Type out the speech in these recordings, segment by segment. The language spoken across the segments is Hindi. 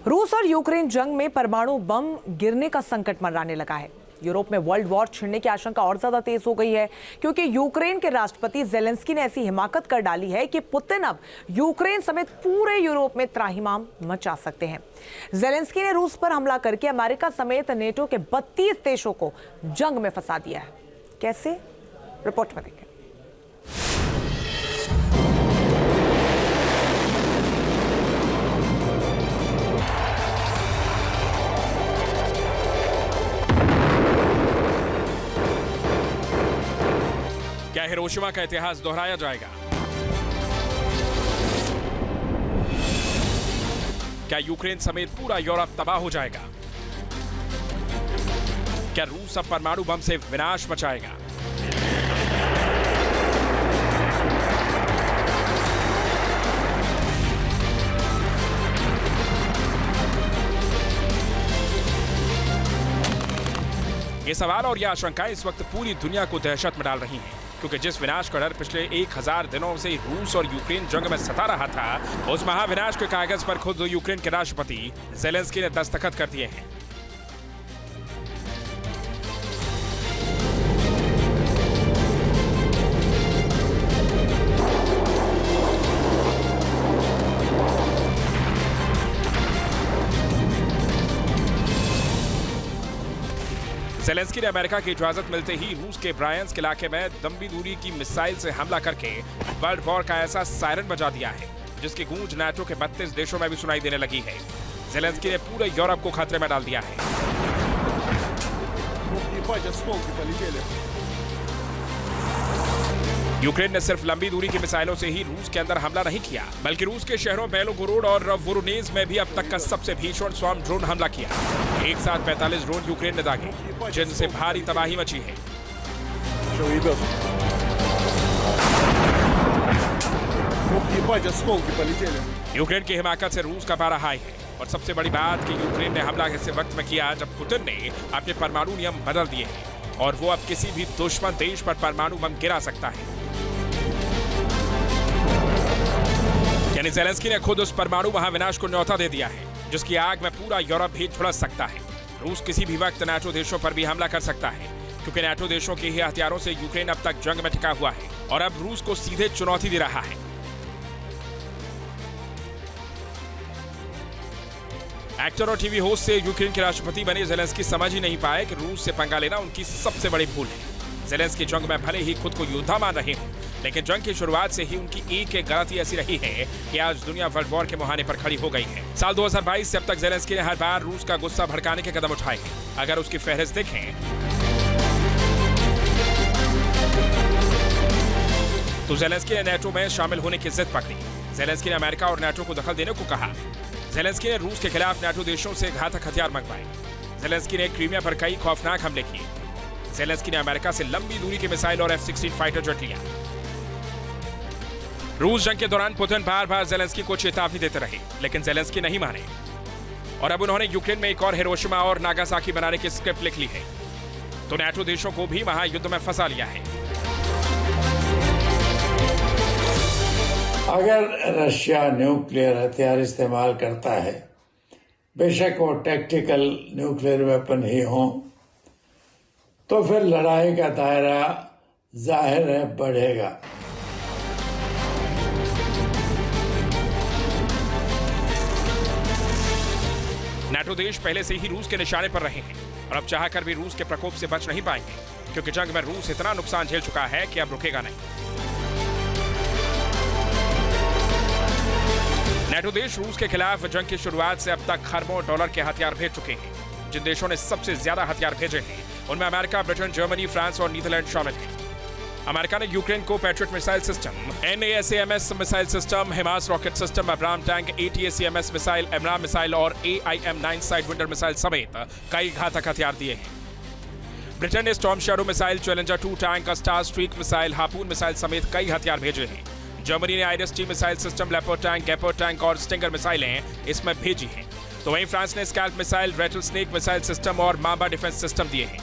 रूस और यूक्रेन जंग में परमाणु बम गिरने का संकट मंडराने लगा है। यूरोप में वर्ल्ड वॉर छिड़ने की आशंका और ज्यादा तेज हो गई है, क्योंकि यूक्रेन के राष्ट्रपति जेलेंस्की ने ऐसी हिमाकत कर डाली है कि पुतिन अब यूक्रेन समेत पूरे यूरोप में त्राहिमाम मचा सकते हैं। जेलेंस्की ने रूस पर हमला करके अमेरिका समेत नेटो के 32 देशों को जंग में फंसा दिया है। कैसे, रिपोर्ट में देखें। क्या हिरोशिमा का इतिहास दोहराया जाएगा? क्या यूक्रेन समेत पूरा यूरोप तबाह हो जाएगा? क्या रूस अब परमाणु बम से विनाश मचाएगा? ये सवाल और ये आशंकाएं इस वक्त पूरी दुनिया को दहशत में डाल रही हैं, क्योंकि जिस विनाश का डर पिछले 1000 दिनों से रूस और यूक्रेन जंग में सता रहा था, उस महाविनाश के कागज पर खुद यूक्रेन के राष्ट्रपति जेलेंस्की ने दस्तखत कर दिए हैं। जेलेंस्की ने अमेरिका की इजाजत मिलते ही रूस के ब्रायंस्क इलाके में लंबी दूरी की मिसाइल से हमला करके वर्ल्ड वॉर का ऐसा सायरन बजा दिया है, जिसकी गूंज नाटो के 32 देशों में भी सुनाई देने लगी है। जेलेंस्की ने पूरे यूरोप को खतरे में डाल दिया है। यूक्रेन ने सिर्फ लंबी दूरी की मिसाइलों से ही रूस के अंदर हमला नहीं किया, बल्कि रूस के शहरों बेलोगोरोड और वोरोनेज में भी अब तक का सबसे भीषण स्वार्म ड्रोन हमला किया। एक साथ 45 ड्रोन यूक्रेन ने दागे, जिनसे भारी तबाही मची है। यूक्रेन की हिमाकत से रूस का पारा हाई है, और सबसे बड़ी बात कि यूक्रेन ने हमला ऐसे वक्त में किया जब पुतिन ने अपने परमाणु नियम बदल दिए हैं, और वो अब किसी भी दुश्मन देश पर परमाणु बम गिरा सकता है। यानी जेलेंस्की ने खुद उस परमाणु महाविनाश को न्योता दे दिया है, जिसकी आग में पूरा यूरोप भी झुलस सकता है। रूस किसी भी वक्त नाटो देशों पर भी हमला कर सकता है, क्योंकि नाटो देशों के ही हथियारों से यूक्रेन अब तक जंग में टिका हुआ है और अब रूस को सीधे चुनौती दे रहा है। एक्टर और टीवी होस्ट से यूक्रेन के राष्ट्रपति बने जेलेंस्की समझ ही नहीं पाए कि रूस से पंगा लेना उनकी सबसे बड़ी भूल है। जेलेंस्की जंग में भले ही खुद को योद्धा मान रहे हों, लेकिन जंग की शुरुआत से ही उनकी एक गलती ऐसी रही है कि आज दुनिया वर्ल्ड वॉर के मुहाने पर खड़ी हो गई है। साल 2022 से अब तक जेलेंस्की ने हर बार रूस का गुस्सा भड़काने के कदम उठाए हैं। अगर उसकी फहरिस्त देखें तो जेलेंस्की ने नाटो में शामिल होने की जिद पकड़ी। जेलेंस्की ने अमेरिका और नाटो को दखल देने को कहा। जेलेंस्की ने रूस के खिलाफ नाटो देशों से घातक हथियार मंगवाए। जेलेंस्की ने क्रीमिया पर कई खौफनाक हमले किए। जेलेंस्की ने अमेरिका से लंबी दूरी के मिसाइल और F-16 फाइटर जेट लिया। रूस जंग के दौरान पुतिन बार बार जेलेंस्की को चेतावनी देते रहे, लेकिन जेलेंस्की नहीं माने, और अब उन्होंने यूक्रेन में एक और हिरोशिमा और नागासाकी बनाने की स्क्रिप्ट लिख ली है, तो नाटो देशों को भी महायुद्ध में फंसा लिया है। अगर रशिया न्यूक्लियर हथियार इस्तेमाल करता है, बेशक वो टैक्टिकल न्यूक्लियर वेपन ही हो, तो फिर लड़ाई का दायरा जाहिर है बढ़ेगा। नाटो देश पहले से ही रूस के निशाने पर रहे हैं, और अब चाहकर भी रूस के प्रकोप से बच नहीं पाएंगे, क्योंकि जंग में रूस इतना नुकसान झेल चुका है कि अब रुकेगा नहीं। नाटो देश रूस के खिलाफ जंग की शुरुआत से अब तक खरबों डॉलर के हथियार भेज चुके हैं। जिन देशों ने सबसे ज्यादा हथियार भेजे हैं, उनमें अमेरिका, ब्रिटेन, जर्मनी, फ्रांस और नीदरलैंड शामिल हैं। अमेरिका ने यूक्रेन को Patriot missile system, NASAMS missile system, HIMARS rocket system, Abrams tank, ATACMS missile, AMRAAM missile और AIM-9 साइडविंडर मिसाइल समेत कई घातक हथियार दिए हैं। ब्रिटेन ने Storm Shadow missile, Challenger 2 tank, Starstreak missile, Harpoon missile समेत कई हथियार भेजे हैं। जर्मनी ने आइरिस-T missile system, Leopard tank, Gepard tank और स्टिंगर मिसाइलें इसमें भेजी हैं। तो वहीं फ्रांस ने SCALP missile, Rattlesnake missile system और मांबा डिफेंस सिस्टम दिए हैं।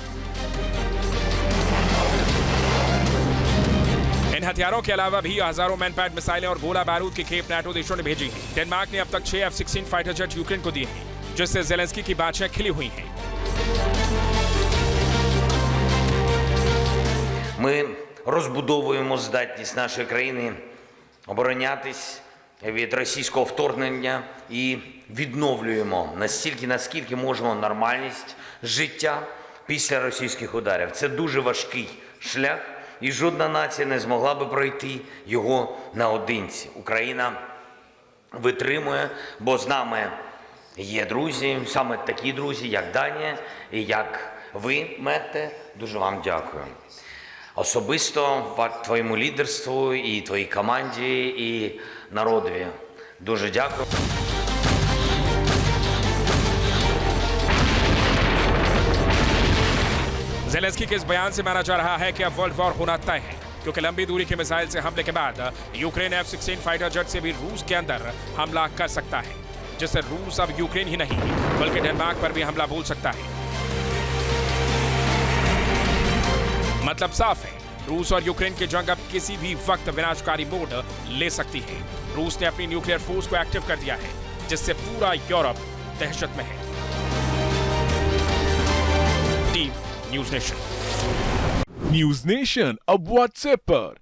इन हथियारों के अलावा भी हजारों मैनपैड मिसाइलें और गोला बारूद की खेप नाटो देशों ने भेजी हैं। डेनमार्क ने अब तक 6 F-16 फाइटर जेट यूक्रेन को दिए हैं, जिससे जेलेंस्की की बाछें खिली हुई हैं। Ми розбудовуємо здатність нашої країни оборонятись від російського вторгнення і відновлюємо настільки, наскільки можемо нормальність життя після російських ударів. Це дуже важкий шлях, і жодна нація не змогла би пройти його наодинці. Україна витримує, бо з нами є друзі, саме такі друзі, як Данія і як ви, Метте. Дуже вам дякую. Особисто твоєму лідерству і твоїй команді, і народові. Дуже дякую. जेलेंस्की के इस बयान से माना जा रहा है कि अब वर्ल्ड वॉर होना तय है, क्योंकि लंबी दूरी के मिसाइल से हमले के बाद यूक्रेन F-16 फाइटर जेट से भी रूस के अंदर हमला कर सकता है, जिससे रूस अब यूक्रेन ही नहीं बल्कि डेनमार्क पर भी हमला बोल सकता है। मतलब साफ है, रूस और यूक्रेन की जंग अब किसी भी वक्त विनाशकारी मोड़ ले सकती है। रूस ने अपनी न्यूक्लियर फोर्स को एक्टिव कर दिया है, जिससे पूरा यूरोप दहशत में है। Team news nation. News nation अब व्हाट्सएप पर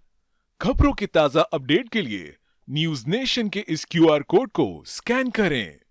खबरों के ताजा अपडेट के लिए न्यूज नेशन के इस QR कोड को स्कैन करें।